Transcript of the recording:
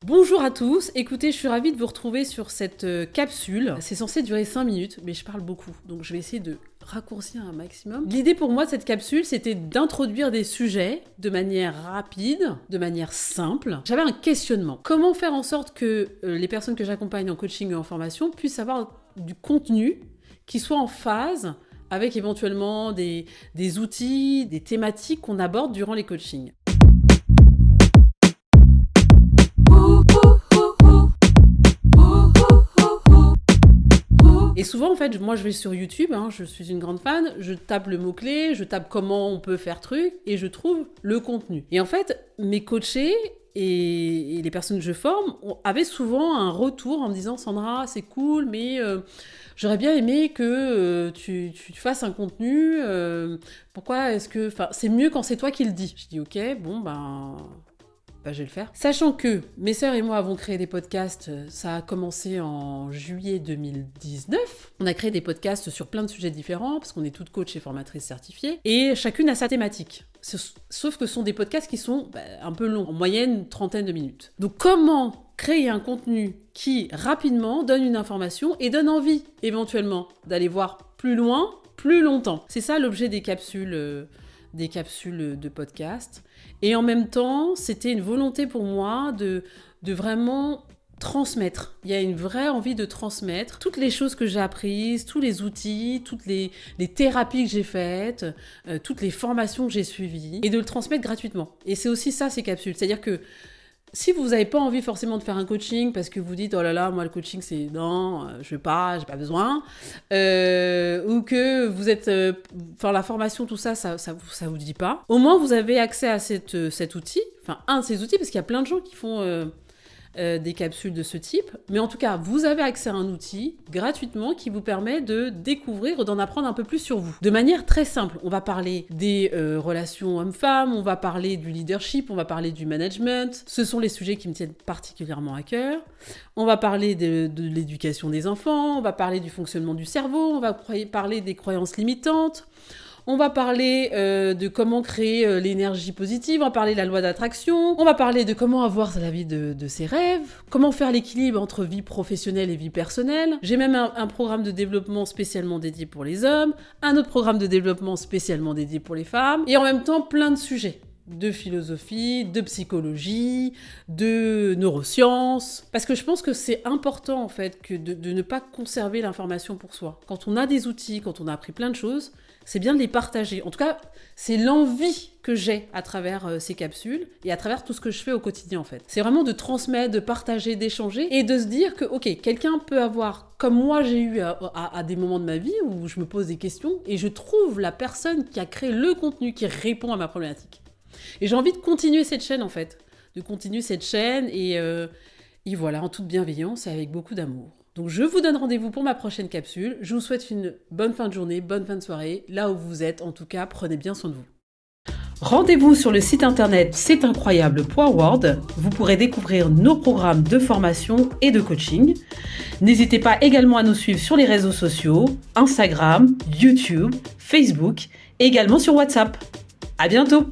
Bonjour à tous, écoutez, je suis ravie de vous retrouver sur cette capsule. C'est censé durer 5 minutes, mais je parle beaucoup, donc je vais essayer de raccourcir un maximum. L'idée pour moi de cette capsule, c'était d'introduire des sujets de manière rapide, de manière simple. J'avais un questionnement. Comment faire en sorte que les personnes que j'accompagne en coaching et en formation puissent avoir du contenu qui soit en phase avec éventuellement des outils, des thématiques qu'on aborde durant les coachings. Et souvent, en fait, moi, je vais sur YouTube, je suis une grande fan, je tape le mot-clé, je tape comment on peut faire truc, et je trouve le contenu. Et en fait, mes coachés et les personnes que je forme avaient souvent un retour en me disant « Sandra, c'est cool, mais j'aurais bien aimé que tu fasses un contenu. Pourquoi est-ce que... Enfin, c'est mieux quand c'est toi qui le dis. » Je dis « Ok, bon, je vais le faire. » Sachant que mes sœurs et moi avons créé des podcasts, ça a commencé en juillet 2019. On a créé des podcasts sur plein de sujets différents, parce qu'on est toutes coach et formatrices certifiées, et chacune a sa thématique. Sauf que ce sont des podcasts qui sont un peu longs, en moyenne une trentaine de minutes. Donc comment créer un contenu qui, rapidement, donne une information et donne envie, éventuellement, d'aller voir plus loin, plus longtemps. C'est ça l'objet des capsules de podcast. Et en même temps, c'était une volonté pour moi de vraiment transmettre. Il y a une vraie envie de transmettre toutes les choses que j'ai apprises, tous les outils, toutes les thérapies que j'ai faites, toutes les formations que j'ai suivies, et de le transmettre gratuitement. Et c'est aussi ça, ces capsules. C'est-à-dire que si vous n'avez pas envie forcément de faire un coaching parce que vous dites « Oh là là, moi le coaching c'est non, je veux pas, j'ai pas besoin », ou que vous êtes... la formation, tout ça, ça vous dit pas. Au moins, vous avez accès à cet outil, enfin un de ces outils, parce qu'il y a plein de gens qui font des capsules de ce type. Mais en tout cas, vous avez accès à un outil gratuitement qui vous permet de découvrir, d'en apprendre un peu plus sur vous. De manière très simple, on va parler des relations hommes-femmes, on va parler du leadership, on va parler du management. Ce sont les sujets qui me tiennent particulièrement à cœur. On va parler de l'éducation des enfants, on va parler du fonctionnement du cerveau, on va parler des croyances limitantes. On va parler de comment créer l'énergie positive, on va parler de la loi d'attraction, on va parler de comment avoir la vie de ses rêves, comment faire l'équilibre entre vie professionnelle et vie personnelle. J'ai même un programme de développement spécialement dédié pour les hommes, un autre programme de développement spécialement dédié pour les femmes, et en même temps plein de sujets. De philosophie, de psychologie, de neurosciences. Parce que je pense que c'est important en fait de ne pas conserver l'information pour soi. Quand on a des outils, quand on a appris plein de choses, c'est bien de les partager. En tout cas, c'est l'envie que j'ai à travers ces capsules et à travers tout ce que je fais au quotidien en fait. C'est vraiment de transmettre, de partager, d'échanger et de se dire que ok, quelqu'un peut avoir, comme moi j'ai eu à des moments de ma vie où je me pose des questions et je trouve la personne qui a créé le contenu qui répond à ma problématique. Et j'ai envie de continuer cette chaîne en fait, et voilà, en toute bienveillance et avec beaucoup d'amour. Donc je vous donne rendez-vous pour ma prochaine capsule. Je vous souhaite une bonne fin de journée, bonne fin de soirée, là où vous êtes. En tout cas, prenez bien soin de vous. Rendez-vous sur le site internet c'estincroyable.world. Vous pourrez découvrir nos programmes de formation et de coaching. N'hésitez pas également à nous suivre sur les réseaux sociaux, Instagram, YouTube, Facebook, et également sur WhatsApp. À bientôt!